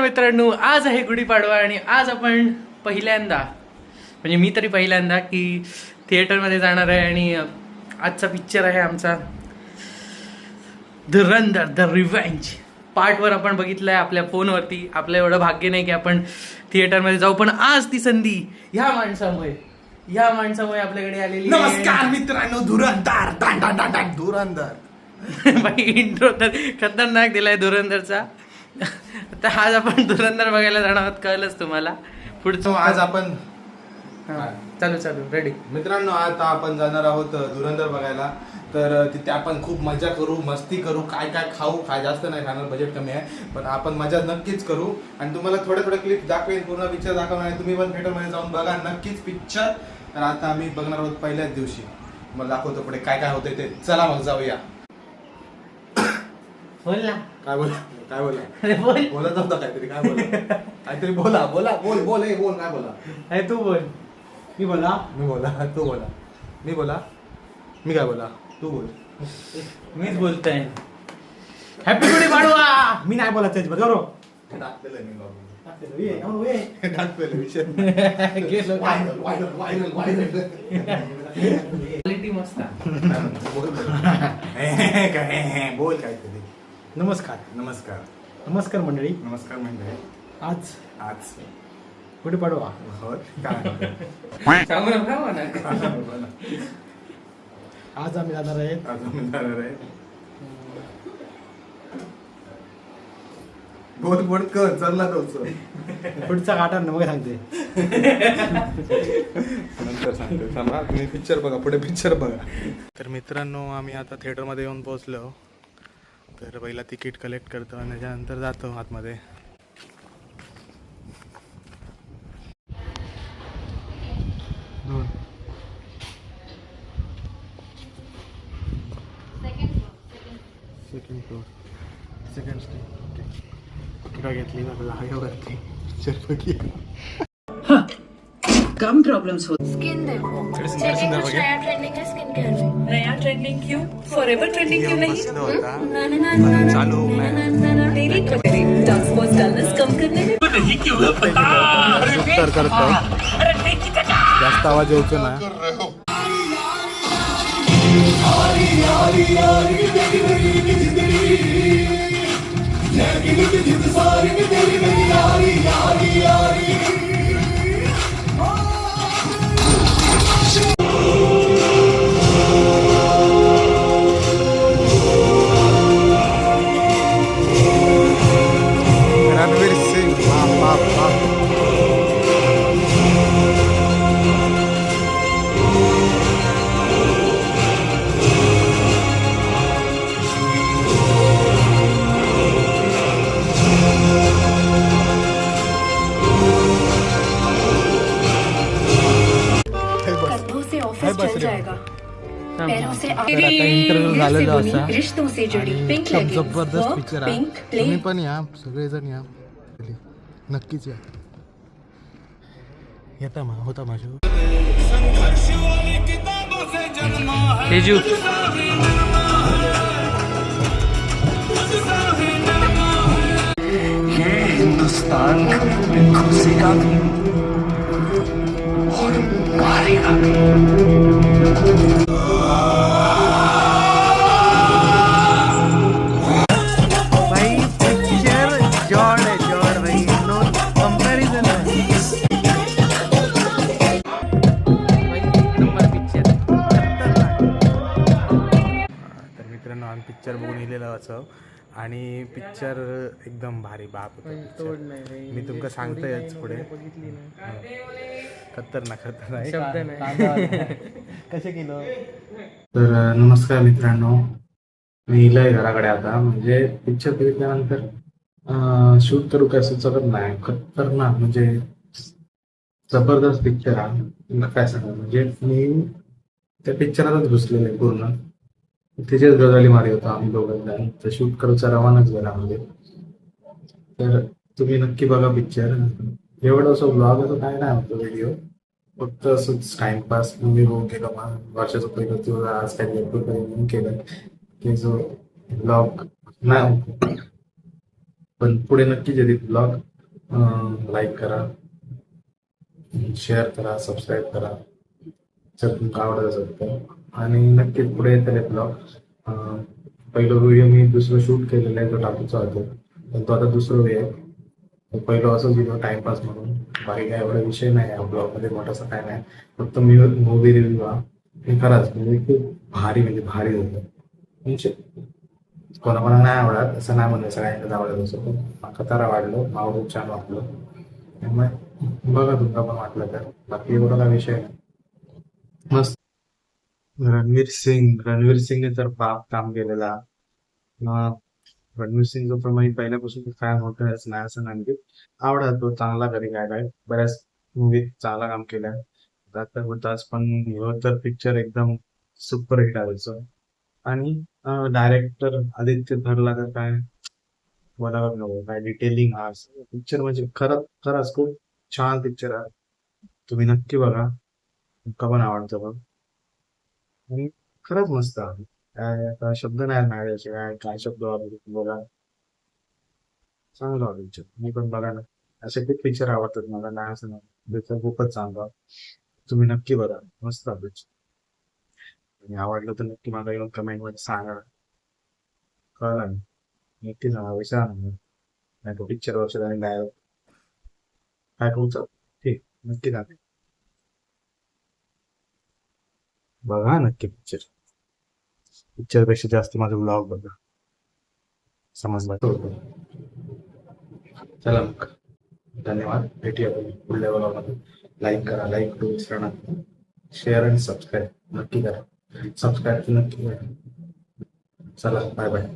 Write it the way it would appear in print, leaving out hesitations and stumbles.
मित्रांनो, आज आहे गुढीपाडवा आणि आज आपण पहिल्यांदा म्हणजे मी तरी पहिल्यांदा की थिएटरमध्ये जाणार आहे आणि आजचा पिक्चर आहे आमचा धुरंधर द रिव्हेंज पार्टवर आपण बघितलंय आपल्या फोनवरती. आपलं एवढं भाग्य नाही की आपण थिएटरमध्ये जाऊ, पण आज ती संधी ह्या माणसामुळे आपल्याकडे आलेली. नमस्कार मित्रांनो, धुरंधर धुरंधर बाई इंट्रो तर खतरनाक दिलाय धुरंधरचा. आता आज आपण धुरंधर बघायला जाणार आहोत, कळलंच तुम्हाला. पुढचं आज आपण चालू रेडी. मित्रांनो, आता आपण जाणार आहोत धुरंधर बघायला. तर तिथे आपण खूप मजा करू, मस्ती करू, काय काय खाऊ. काय जास्त नाही खाणार, बजेट कमी आहे, पण आपण मजा नक्कीच करू. आणि तुम्हाला थोडे क्लिप दाखवेन, पूर्ण पिक्चर दाखवणार आहे. तुम्ही पण थिएटरमध्ये जाऊन बघा नक्कीच पिक्चर. तर आता आम्ही बघणार आहोत पहिल्याच दिवशी. मला दाखवतो पुढे काय काय होतंय ते. चला मग जाऊया. बोल ना. काय बोला बोल. बोलत होता काहीतरी. काय बोला काहीतरी बोल काय बोला. तू बोल. मी बोला तू बोला. मी बोला मी काय बोला तू बोल. मीच बोलतोय. हॅपी गुढीपाडवा. मी नाही बोला त्याच बरोबर टाकलेलं विषय. क्वालिटी मस्त. बोल काहीतरी. नमस्कार मंडळी. आज गुढीपाडवा. सांगू नका म्हणा. आज आम्ही जाणार आहे बोल कर चालला तो पुढचा काटा मग सांगते. नंतर सांगतो. थांबा, तुम्ही पिक्चर बघा, पुढे पिक्चर बघा. तर मित्रांनो, आम्ही आता थिएटरमध्ये येऊन पोहोचलो. तर पहिला तिकीट कलेक्ट करतो आणि त्याच्यानंतर जातो आतमध्ये. सेकंड स्टे घेतली वरती पिक्चर बघूया. कम प्रॉब्लम्स हो. स्किन देखो, चेकिंग कुछ नया ट्रेंडिंग है स्किन केयर में. नया ट्रेंडिंग क्यों? फॉरएवर ट्रेंडिंग क्यों नहीं? चालू मेरी डार्क स्पॉट्स डलनेस कम करने में नहीं क्यों उत्तर करतो. जास्त आवाज यायचो ना. रणवीर सिंग कदमों से ऑफिस चल जाएगा. पैरों से इंटरव्ह्यू झालेला असा. रिश्तों से जुड़ी पिंक जबरदस्त पिक्चर आहे. पिंक तुम्ही पण या, सगळेजण या, नक्कीच या. येता मा होता माझ्या तेजू. ये हिंदुस्तान कभी घुसेगा भी और मारेगा भी. भाई पिक्चर जॉड भाई, नो कंपॅरिझन आहे. तर मित्रांनो, आम्ही पिक्चर बघून गेलेलो असं. आणि पिक्चर एकदम भारी बाप होता picture. मी तुमका सांगतोयच पुढे. खतरनाक कसे किलो. तर नमस्कार मित्रांनो, मी इलाय घराकडे आता. म्हणजे पिक्चर बघितल्यानंतर शूट करू काय सुचत नाही. खतरनाक म्हणजे जबरदस्त पिक्चर हा. काय सांगा, म्हणजे मी त्या पिक्चरातच घुसलेलो आहे पूर्ण. तिचेच गजाली मारी होता आम्ही दोघांना. तर शूट करूचा रवानाच घरामध्ये. तर तुम्ही नक्की बघा पिक्चर. एवढं असं ब्लॉग असं काय नाही होतं व्हिडिओ, फक्त असंच टाइमपास. मी बघून गेलो वर्षाचं पहिलं तेवढं आज काय म्हणून केलं की जो ब्लॉग नाही, पण पुढे नक्कीच येते ब्लॉग. लाईक करा, शेअर करा, सबस्क्राईब करा जर तुमका आवडत असेल तर. आणि नक्कीच पुढे येतले ब्लॉग. पहिलं व्हिडिओ मी दुसरं शूट केलेलं आहे, तो टाकूचा होतो, पण तो आता दुसरं वे आहे. तो पहिलं असंच व्हिडिओ टाइमपास म्हणून, बाकी काय एवढा विषय नाही आहे ब्लॉगमध्ये मोठासा काय नाही. फक्त मी मूवी रिव्ह्यू हा हे खराच म्हणजे खूप भारी म्हणजे भारी होतं. म्हणजे कोणाकोणा नाही आवडत असं नाही म्हणलं, सगळ्यांनाच आवडत असं, पण माका तर आवडलं, मला खूप छान वाटलं. त्यामुळे बघा तुमचा पण वाटलं तर, बाकी एवढा काय विषय नाही. मस्त. रणवीर सिंगने तर बाप काम केलेला. मग रणवीर सिंगचं पण मी पहिल्यापासून फॅन होतोच नाही असं नाही, म्हणजे आवडत तो चांगला कधी काय काय बऱ्याच मूवीत चांगला काम केलंय. आता होताच पण ह्यो तर पिक्चर एकदम सुपर हिट आहे. आणि डायरेक्टर आदित्य थरला तर काय बोलावं नको, काय डिटेलिंग हा पिक्चर म्हणजे खरंच खूप छान पिक्चर आहे. तुम्ही नक्की बघा, तुमका पण आवडतं बघ. आणि खरंच मस्त आहे. काय आता शब्द नाही माझ्याचे, काय काय शब्द वापरू बघा. चांगला पिक्चर, मी पण बघा ना. असे खूप पिक्चर आवडतात मला, नाही असं नाही, पिक्चर खूपच चांगला. तुम्ही नक्की बघा, मस्त पिक्चर. आणि आवडलं तर नक्की मला येऊन कमेंट मध्ये सांगा. कळलं ना? नक्की सांगा, विचारा ना. नाही तो पिक्चर वर्ष आणि डायरेक्ट काय तुमचं ठीक, नक्की सांगा. बघा नक्की पिक्चर. पिक्चरपेक्षा जास्त माझं ब्लॉग बघा, समजलं. चला मग, धन्यवाद. भेटूया पुढल्या ब्लॉगमध्ये. लाईक करा, लाईक टू विसरा, शेअर आणि सबस्क्राईब नक्की करा. सबस्क्राईब नक्की करा. चला, बाय बाय.